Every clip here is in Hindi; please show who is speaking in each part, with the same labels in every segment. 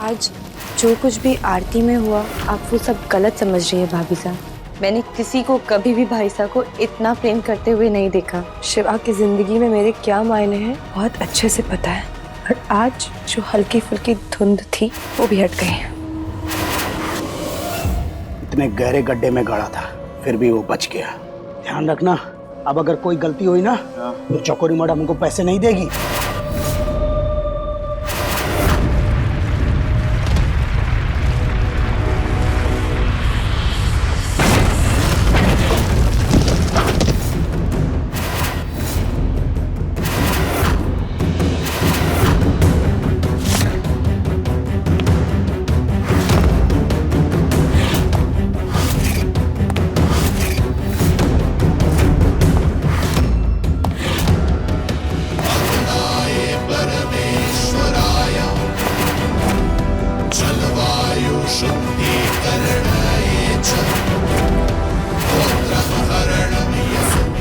Speaker 1: आज जो कुछ भी आरती में हुआ, आप वो सब गलत समझ रही है भाभी साहब। मैंने किसी को कभी भी भाई साहब को इतना प्रेम करते हुए नहीं देखा। शिवा की जिंदगी में मेरे क्या मायने हैं बहुत अच्छे से पता है, और आज जो हल्की फुल्की धुंध थी वो भी हट गई।
Speaker 2: इतने गहरे गड्ढे में गड़ा था फिर भी वो बच गया। ध्यान रखना, अब अगर कोई गलती हुई ना तो चकोरी मैडम उनको पैसे नहीं देगी।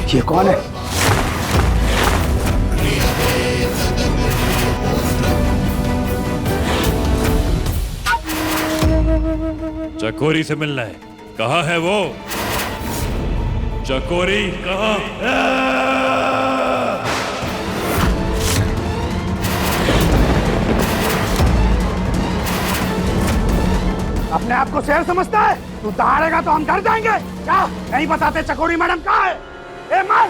Speaker 2: ये कौन है?
Speaker 3: चकोरी से मिलना है। कहाँ है वो? चकोरी कहाँ?
Speaker 2: अपने आप को शेर समझता है? तू दहाड़ेगा तो हम डर जाएंगे क्या? नहीं बताते चकोरी मैडम कहाँ है? ए मार!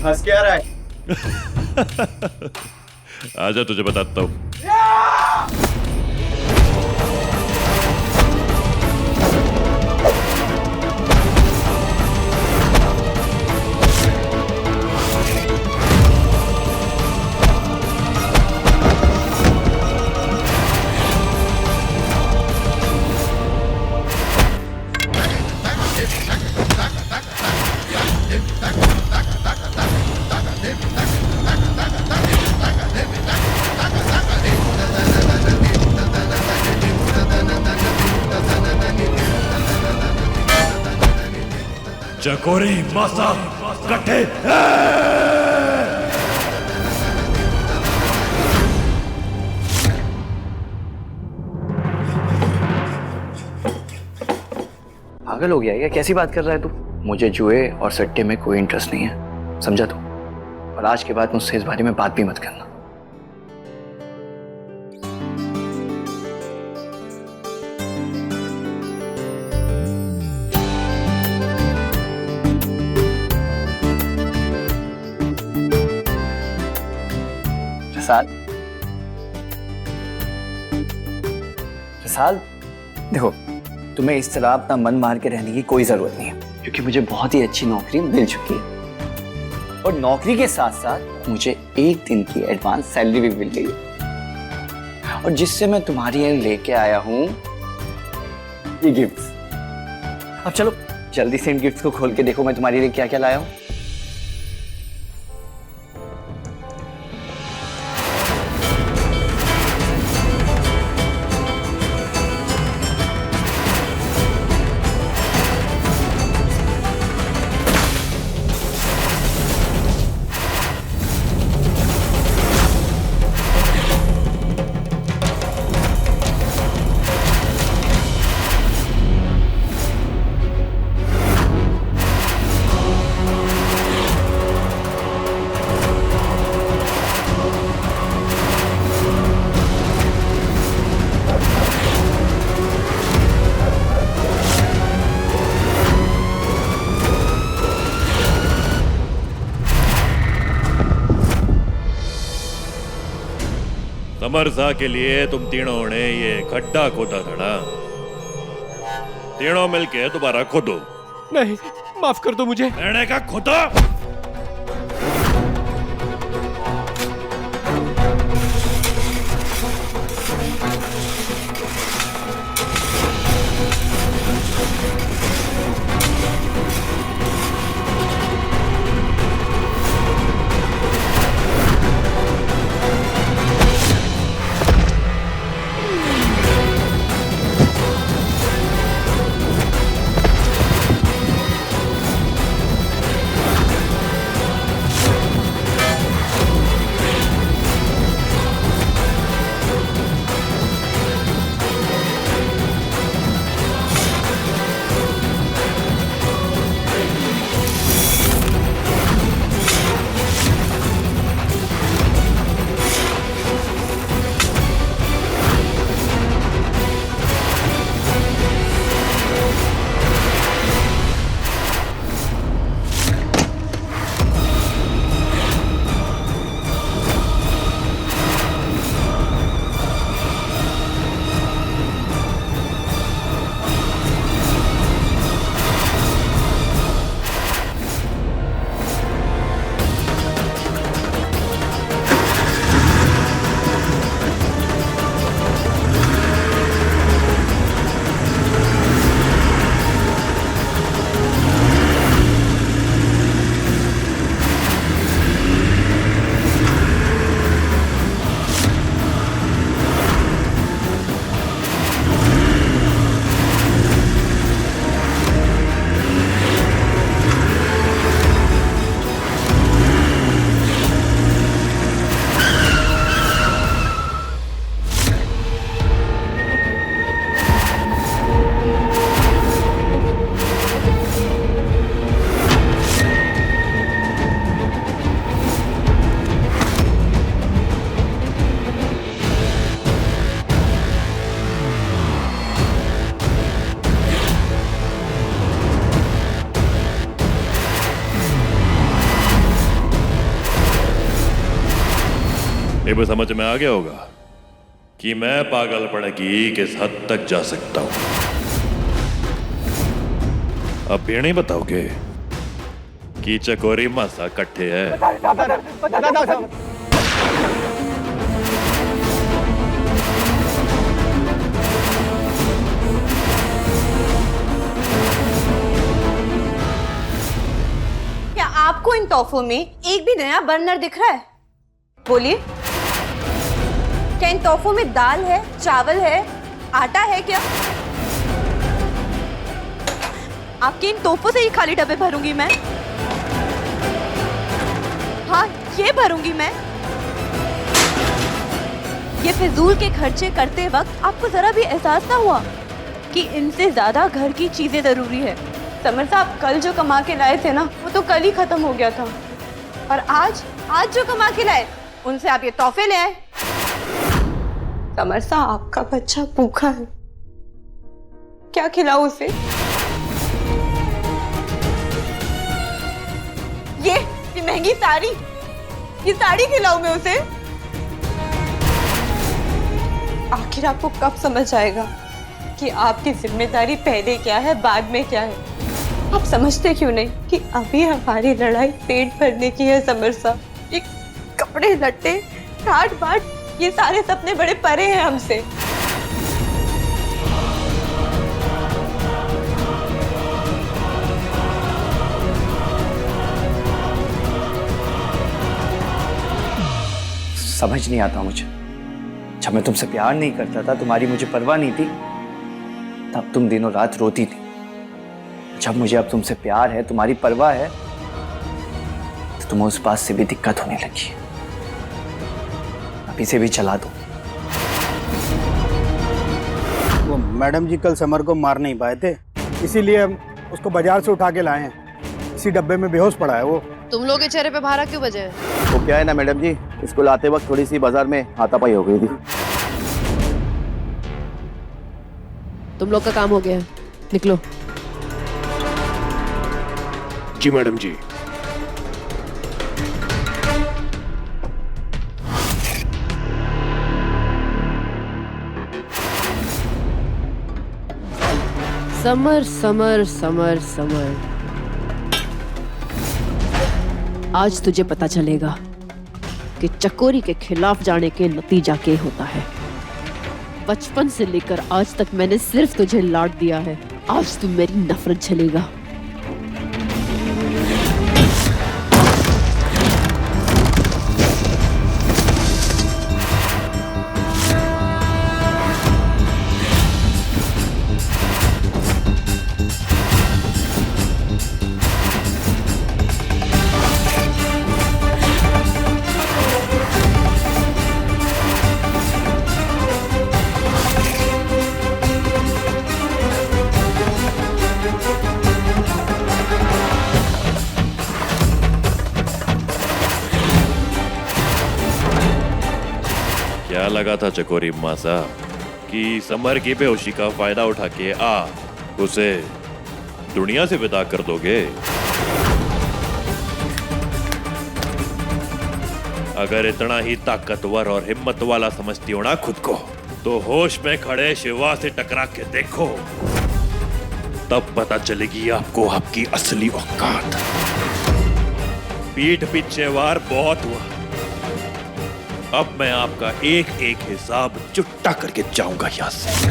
Speaker 4: हंस क्या रहा है?
Speaker 3: आजा तुझे बताता हूँ। चकोरी मासा कटे।
Speaker 4: पागल हो गया क्या? कैसी बात कर रहा है तू? मुझे जुए और सट्टे में कोई इंटरेस्ट नहीं है, समझा तू? और आज के बाद मुझसे इस बारे में बात भी मत करना। प्रसाद, प्रसाद, देखो तुम्हें इस तरह अपना मन मार के रहने की कोई जरूरत नहीं है, क्योंकि मुझे बहुत ही अच्छी नौकरी मिल चुकी है और नौकरी के साथ साथ मुझे 1 दिन की एडवांस सैलरी भी मिल गई है, और जिससे मैं तुम्हारे लिए लेके आया हूं ये गिफ्ट्स। अब चलो जल्दी से इन गिफ्ट्स को खोल के देखो मैं तुम्हारे लिए क्या क्या लाया हूं।
Speaker 3: समरसा के लिए तुम तीनों ने ये गड्ढा खोदा था ना? तीनों मिलके दोबारा खोदो।
Speaker 5: नहीं, माफ कर दो मुझे।
Speaker 3: मैंने कहा खोदो। ये भी समझ में आ गया होगा कि मैं पागलपन की किस हद तक जा सकता हूं। अब ये नहीं बताओगे कि चकोरी मासा कट्ठे है?
Speaker 1: क्या आपको इन तोहफों में एक भी नया बर्नर दिख रहा है? बोलिए, क्या इन तोहफों में दाल है, चावल है, आटा है क्या? आपके इन तोहफों से ही खाली डब्बे भरूंगी मैं। हाँ, ये भरूंगी मैं। ये फिजूल के खर्चे करते वक्त आपको जरा भी एहसास ना हुआ कि इनसे ज्यादा घर की चीजें जरूरी है? समर साहब, कल जो कमा के लाए थे ना, वो तो कल ही खत्म हो गया था। और आज जो कमा के लाए, उनसे आप ये तोहफे ले आए। समर साहब, आपका बच्चा भूखा है, क्या खिलाऊं उसे? ये महंगी साड़ी, ये साड़ी खिलाऊं मैं उसे? आखिर आपको कब समझ आएगा कि आपकी जिम्मेदारी पहले क्या है, बाद में क्या है? आप समझते क्यों नहीं कि अभी हमारी लड़ाई पेट भरने की है? समर साहब, ये कपड़े लट्टे ठाट बाट, ये सारे सपने बड़े परे हैं हमसे।
Speaker 4: समझ नहीं आता मुझे। जब मैं तुमसे प्यार नहीं करता था, तुम्हारी मुझे परवाह नहीं थी, तब तुम दिनों रात रोती थी। जब मुझे अब तुमसे प्यार है, तुम्हारी परवाह है, तो तुम्हें उस बात से भी दिक्कत होने लगी है। अभी से भी चला दो।
Speaker 2: वो मैडम जी कल समर को मार नहीं पाए थे, इसीलिए हम उसको बाजार से उठा के लाए हैं। इसी डब्बे में बेहोश पड़ा है वो।
Speaker 6: तुम लोग के चेहरे पे भारा क्यों बजे है?
Speaker 7: वो क्या है ना मैडम जी, इसको लाते वक्त थोड़ी सी बाजार में हाथापाई हो गई थी।
Speaker 6: तुम लोग का काम हो गया है, निकलो।
Speaker 5: जी मैडम जी।
Speaker 6: समर समर समर समर, आज तुझे पता चलेगा कि चकोरी के खिलाफ जाने के नतीजा क्या होता है। बचपन से लेकर आज तक मैंने सिर्फ तुझे लाड दिया है, आज तू मेरी नफरत झेलेगा।
Speaker 3: क्या लगा था चकोरी मासा कि समर की बेहोशी का फायदा उठा के उसे दुनिया से विदा कर दोगे? अगर इतना ही ताकतवर और हिम्मत वाला समझती हो ना खुद को, तो होश में खड़े शिवा से टकरा के देखो, तब पता चलेगी आपको आपकी असली औकात। पीठ पीछे वार बहुत हुआ, अब मैं आपका एक एक हिसाब चुट्टा करके जाऊंगा यहां से,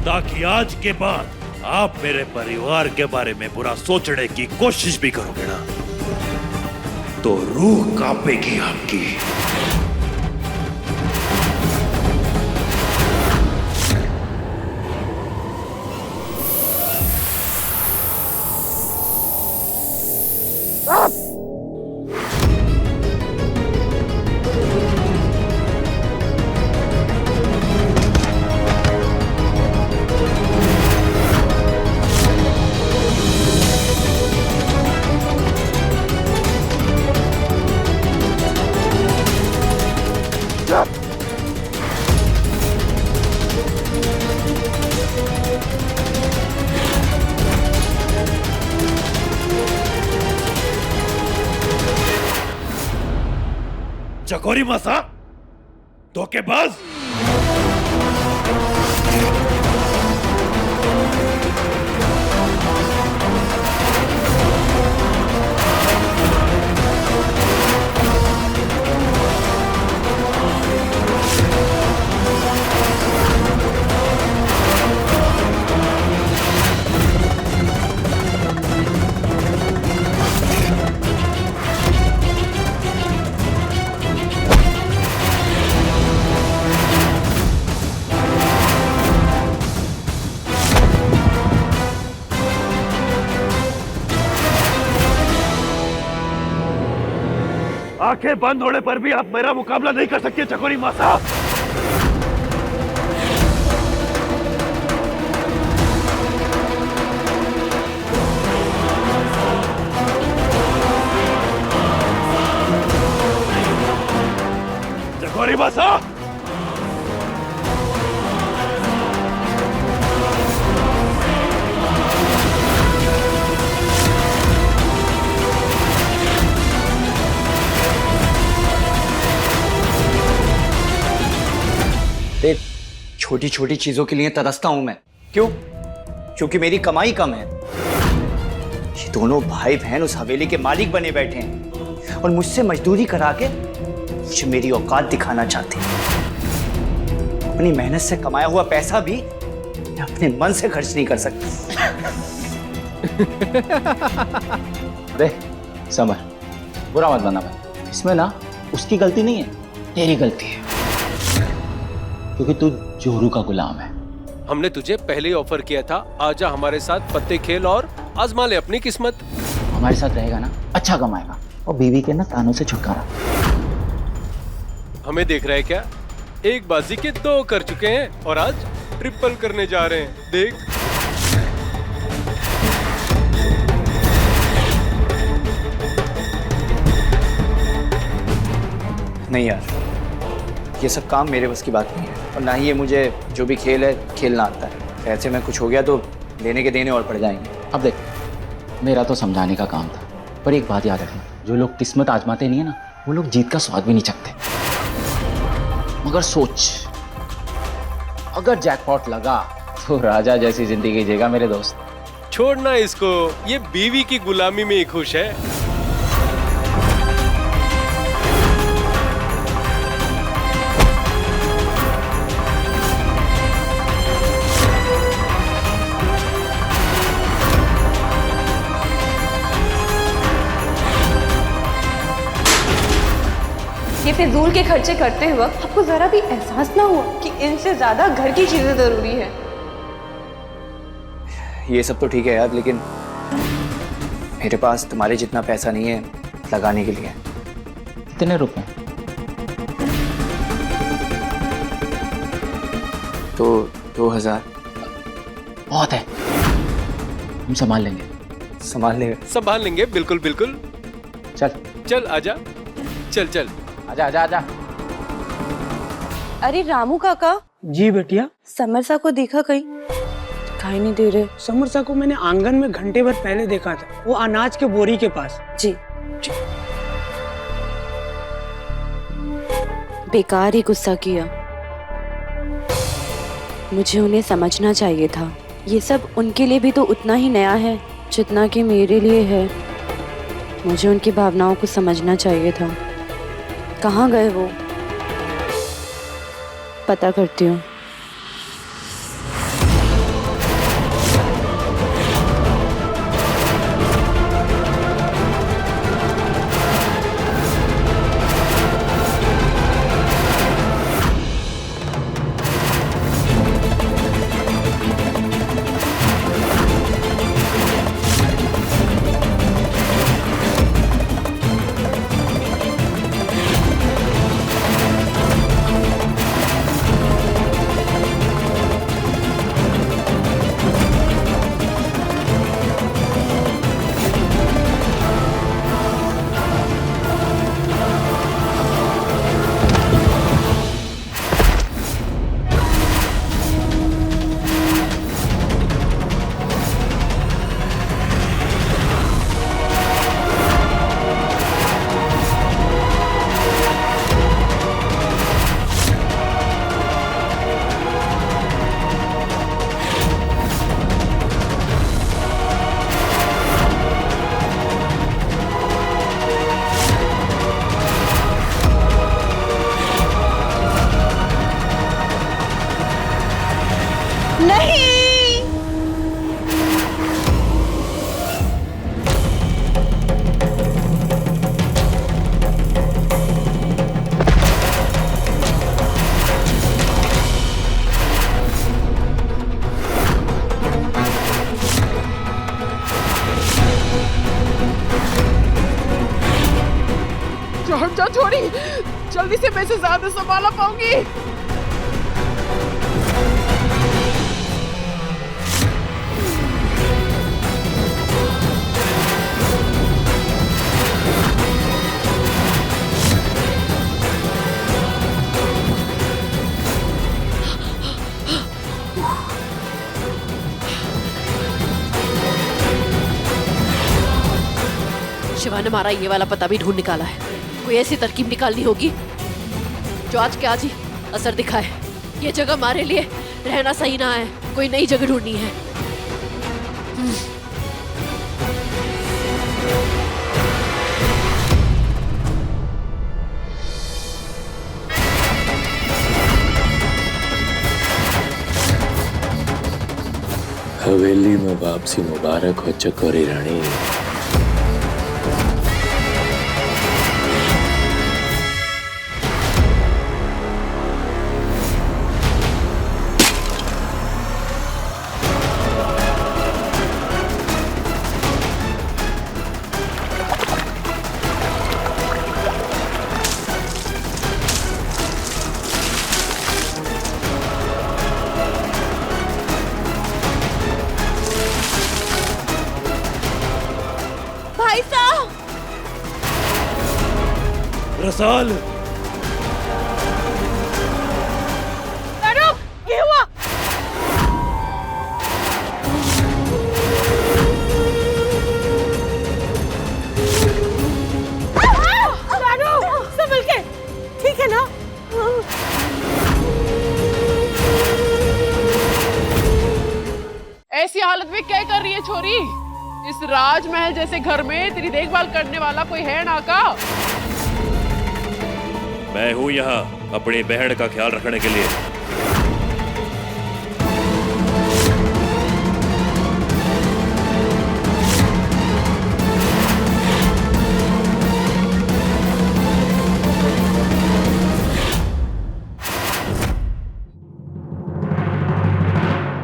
Speaker 3: ताकि आज के बाद आप मेरे परिवार के बारे में बुरा सोचने की कोशिश भी करोगे ना, तो रूह कांपेगी आपकी। चकोरी मासा, धोखेबाज। आंखें बंद होने पर भी आप मेरा मुकाबला नहीं कर सकते चकोरी मासा। चकोरी मासा,
Speaker 4: देख, छोटी छोटी चीजों के लिए तरसता हूं मैं। क्यों? क्योंकि मेरी कमाई कम है। ये दोनों भाई बहन उस हवेली के मालिक बने बैठे हैं और मुझसे मजदूरी करा के मुझे मेरी औकात दिखाना चाहते हैं। अपनी मेहनत से कमाया हुआ पैसा भी मैं अपने मन से खर्च नहीं कर सकता।
Speaker 8: अरे समर, बुरा मत बना भाई, इसमें ना उसकी गलती नहीं है, तेरी गलती है, क्योंकि तू जोरू का गुलाम है।
Speaker 5: हमने तुझे पहले ही ऑफर किया था, आजा हमारे साथ पत्ते खेल और आजमा ले अपनी किस्मत।
Speaker 8: हमारे साथ रहेगा ना, अच्छा कमाएगा और बीवी के ना कानों से छुटकारा।
Speaker 5: हमें देख रहा है क्या? एक बाजी के 2 कर चुके हैं और आज ट्रिपल करने जा रहे हैं। देख,
Speaker 4: नहीं यार, ये सब काम मेरे बस की बात नहीं है और ना ही ये मुझे जो भी खेल है खेलना आता है। ऐसे में कुछ हो गया तो लेने के देने और पड़ जाएंगे।
Speaker 8: अब देख, मेरा तो समझाने का काम था, पर एक बात याद रखना, जो लोग किस्मत आजमाते नहीं है ना, वो लोग जीत का स्वाद भी नहीं चखते। मगर सोच, अगर जैकपॉट लगा तो राजा जैसी जिंदगी जिएगा मेरे दोस्त।
Speaker 5: छोड़ना इसको, ये बीवी की गुलामी में ही खुश है।
Speaker 1: ये फिजूल के खर्चे करते हुए आपको जरा भी एहसास ना हुआ कि इनसे ज्यादा घर की चीजें जरूरी है?
Speaker 4: ये सब तो ठीक है यार, लेकिन मेरे पास तुम्हारे जितना पैसा नहीं है लगाने के लिए।
Speaker 8: कितने रुपए?
Speaker 4: तो 2000
Speaker 8: बहुत है, हम संभाल लेंगे।
Speaker 4: संभाल ले।
Speaker 5: संभाल लेंगे, बिल्कुल बिल्कुल।
Speaker 8: चल
Speaker 5: चल आजा, चल चल
Speaker 8: आजा आजा आजा।
Speaker 1: अरे रामू काका,
Speaker 2: जी बेटिया।
Speaker 1: समरसा को देखा कहीं? दिखाई नहीं दे रहे।
Speaker 2: समरसा को मैंने आंगन में घंटे भर पहले देखा था, वो अनाज के बोरी के पास।
Speaker 1: जी, बेकार ही गुस्सा किया। मुझे उन्हें समझना चाहिए था। ये सब उनके लिए भी तो उतना ही नया है जितना कि मेरे लिए है। मुझे उनकी भावनाओं को समझना चाहिए था। कहाँ गए वो? पता करती हूँ।
Speaker 6: जा छोरी, जल्दी से, मैं इसे ज्यादा संभाला पाऊंगी। शिवा ने हमारा ये वाला पता भी ढूंढ निकाला है। कोई ऐसी तरकीब निकालनी होगी जो आज के आज ही असर दिखाए। ये जगह हमारे लिए रहना सही ना है, कोई नई जगह ढूंढनी है।
Speaker 3: हवेली में वापसी मुबारक हो चकोरी रानी। रसाल,
Speaker 6: ये हुआ। संभल के, ठीक है ना? ऐसी हालत में क्या कर रही है छोरी? इस राजमहल जैसे घर में तेरी देखभाल करने वाला कोई है ना का?
Speaker 3: मैं हूं यहाँ अपनी बहन का ख्याल रखने के लिए।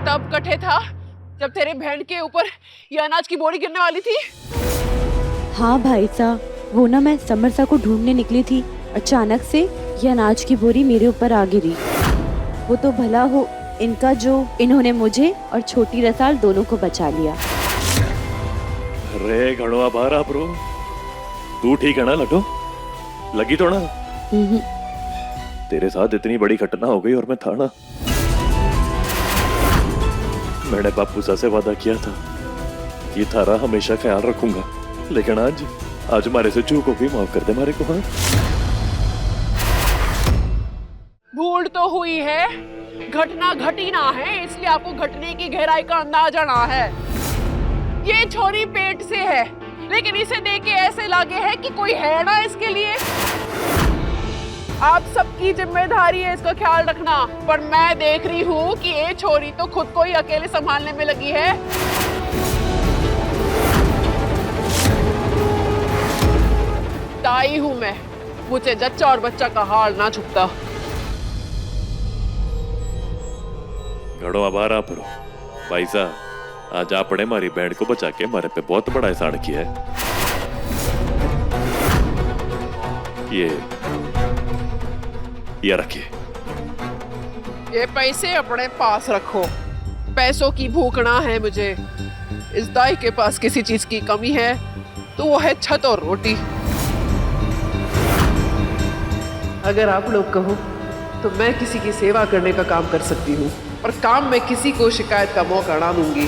Speaker 6: तब कटे था जब तेरे बहन के ऊपर ये अनाज की बोरी गिरने वाली थी।
Speaker 1: हाँ भाई साहब, वो ना मैं समरसा को ढूंढने निकली थी, अचानक से ये अनाज की बोरी मेरे ऊपर आ गिरी। वो तो भला हो इनका जो इन्होंने मुझे और छोटी रसाल दोनों को बचा लिया।
Speaker 3: अरे घड़वा बारा ब्रो, तू ठीक है ना लटो? लगी तो ना? तेरे साथ इतनी बड़ी घटना हो गई और मैं था ना। मैंने बापूसा से वादा किया था कि थारा हमेशा ख्याल रखूंगा, लेकिन आज हमारे से चूक हो गई, माफ कर दे हमारे को। हाँ,
Speaker 6: भूल तो हुई है, घटना घटी ना है, इसलिए आपको घटने की गहराई का अंदाजा ना है। ये छोरी पेट से है, लेकिन इसे देख के ऐसे लगे है कि कोई है ना इसके लिए। आप सबकी जिम्मेदारी है इसका ख्याल रखना, पर मैं देख रही हूँ कि ये छोरी तो खुद को ही अकेले संभालने में लगी है। ताई हूँ मैं, मुझे जच्चा और बच्चा का हाल ना छुपता।
Speaker 3: घड़ो आबारा परो भाई साहब, आज आपने हमारी बहन को बचा के हमारे पे बहुत बड़ा एहसान किया है। ये रखिए।
Speaker 6: ये पैसे अपने पास रखो, पैसों की भूख ना है मुझे। इस दाई के पास किसी चीज की कमी है तो वो है छत और रोटी। अगर आप लोग कहो तो मैं किसी की सेवा करने का काम कर सकती हूँ, पर काम में किसी को शिकायत का मौका ना दूंगी।